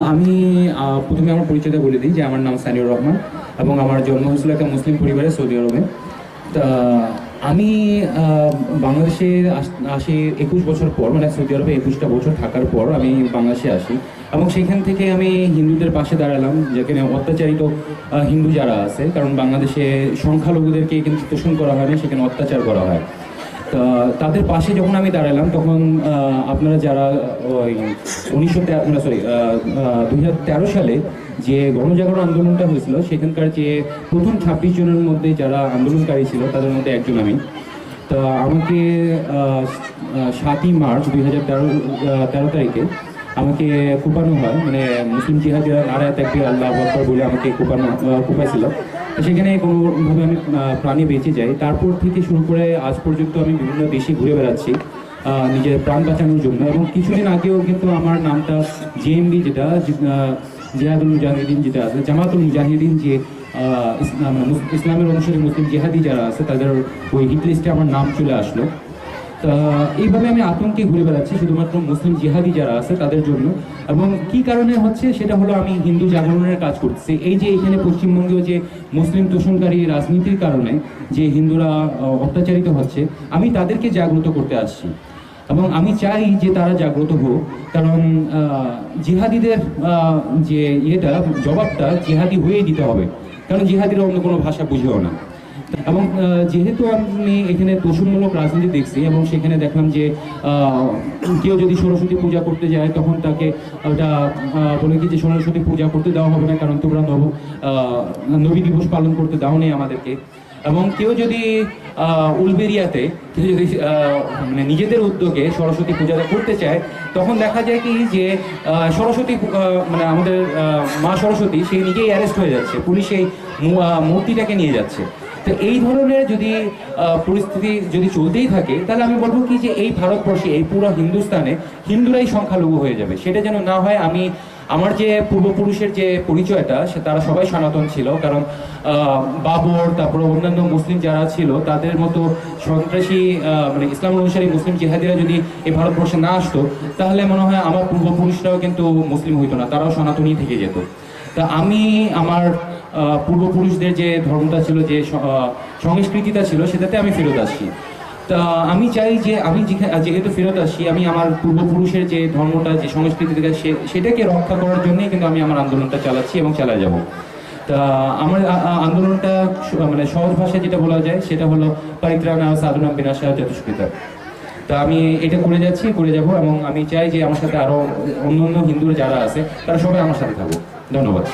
আমি প্রথমে আমার পরিচয়টা বলে দিই যে আমার নাম সানিউর রহমান এবং আমার জন্ম হয়েছিল একটা মুসলিম পরিবারে সৌদি আরবে। তা আমি বাংলাদেশে আসি 21 বছর পর, মানে সৌদি আরবে 21টা বছর থাকার পর আমি বাংলাদেশে আসি এবং সেখান থেকে আমি হিন্দুদের পাশে দাঁড়ালাম, যেখানে অত্যাচারিত হিন্দু যারা আছে, কারণ বাংলাদেশে সংখ্যালঘুদেরকে কিন্তু শোষণ করা হয় না, সেখানে অত্যাচার করা হয়। তা তাদের পাশে যখন আমি দাঁড়ালাম তখন আপনারা যারা ওই 2013 সালে যে গণজাগরণ আন্দোলনটা হয়েছিল, সেখানকার যে প্রথম 26 জনের মধ্যে যারা আন্দোলনকারী ছিল তাদের মধ্যে একজন আমি। তা আমাকে 7ই মার্চ 2013 তারিখে আমাকে কোপানো হয়, মানে মুসলিম জিহাদিরা নারায়ে তাকবীর আল্লাহু আকবার বলে আমাকে কোপাইছিল। সেখানে কোনোভাবে আমি প্রাণে বেঁচে যাই। তারপর থেকে শুরু করে আজ পর্যন্ত আমি বিভিন্ন দেশে ঘুরে বেড়াচ্ছি নিজের প্রাণ বাঁচানোর জন্য। এবং কিছুদিন আগেও কিন্তু আমার নামটা জেএমবি, যেটা জিহাদুল মুজাহিদিন যেটা আছে, জামাতুল মুজাহিদিন, যে ইসলামের অনুসারী মুসলিম জিহাদি যারা আছে তাদের ওই হিট লিস্টে আমার নাম চলে আসলো। তা এইভাবে আমি আতঙ্কে ঘুরে বেড়াচ্ছি শুধুমাত্র মুসলিম জিহাদি যারা আছে তাদের জন্য। এবং কি কারণে হচ্ছে সেটা হলো আমি হিন্দু জাগরণের কাজ করতেছি। এই যে এখানে পশ্চিমবঙ্গেও যে মুসলিম তোষণকারী রাজনীতির কারণে যে হিন্দুরা অত্যাচারিত হচ্ছে, আমি তাদেরকে জাগ্রত করতে আসছি এবং আমি চাই যে তারা জাগ্রত হোক। কারণ জিহাদিদের যে জবাবটা জিহাদি হয়েই দিতে হবে, কারণ জিহাদিরা অন্য কোনো ভাষা বুঝেও না। এবং যেহেতু আমি এখানে তোষণমূলক রাজনীতি দেখছি এবং সেখানে দেখলাম যে কেউ যদি সরস্বতী পূজা করতে যায় তখন তাকে ওটা বলে কি যে সরস্বতী পূজা করতে দেওয়া হবে না, কারণ তোমরা নবী দিবস পালন করতে দাও নেই আমাদেরকে। এবং কেউ যদি উলবেরিয়াতে কেউ যদি মানে নিজেদের উদ্যোগে সরস্বতী পূজাটা করতে চায়, তখন দেখা যায় কি যে সরস্বতী মানে আমাদের মা সরস্বতী সে নিজেই অ্যারেস্ট হয়ে যাচ্ছে, পুলিশ এই মূর্তিটাকে নিয়ে যাচ্ছে। তো এই ধরনের যদি পরিস্থিতি যদি চলতেই থাকে, তাহলে আমি বলবো কি যে এই ভারতবর্ষে, এই পুরো হিন্দুস্তানে হিন্দুরাই সংখ্যালঘু হয়ে যাবে। সেটা যেন না হয়। আমার যে পূর্বপুরুষের যে পরিচয়টা, তারা সবাই সনাতন ছিল, কারণ বাবর তারপরে অন্যান্য মুসলিম যারা ছিল তাদের মতো সন্ত্রাসী মানে ইসলাম অনুসারী মুসলিম জিহাদিরা যদি এই ভারতবর্ষে না আসতো, তাহলে মনে হয় আমার পূর্বপুরুষরাও কিন্তু মুসলিম হইতো না, তারাও সনাতনই থেকে যেত। তা আমি আমার পূর্বপুরুষদের যে ধর্মটা ছিল, যে সংস্কৃতিটা ছিল, সেটাতে আমি ফেরত আসছি। তা আমি চাই যে আমি যেহেতু ফেরত আসছি, আমি আমার পূর্বপুরুষের যে ধর্মটা, যে সংস্কৃতিটা, সেটাকে রক্ষা করার জন্যই কিন্তু আমি আমার আন্দোলনটা চালাচ্ছি এবং চালিয়ে যাব। তা আমার আন্দোলনটা মানে সহজ ভাষায় যেটা বলা যায় সেটা হলো পরিত্রাণ সাধনা বিনাশায় চতুষ্কৃতা। তা আমি এটা করে যাচ্ছি, করে যাব, এবং আমি চাই যে আমার সাথে আরো অন্য হিন্দুরা যারা আছে তারা সবাই আমার সাথে থাকুক। ধন্যবাদ।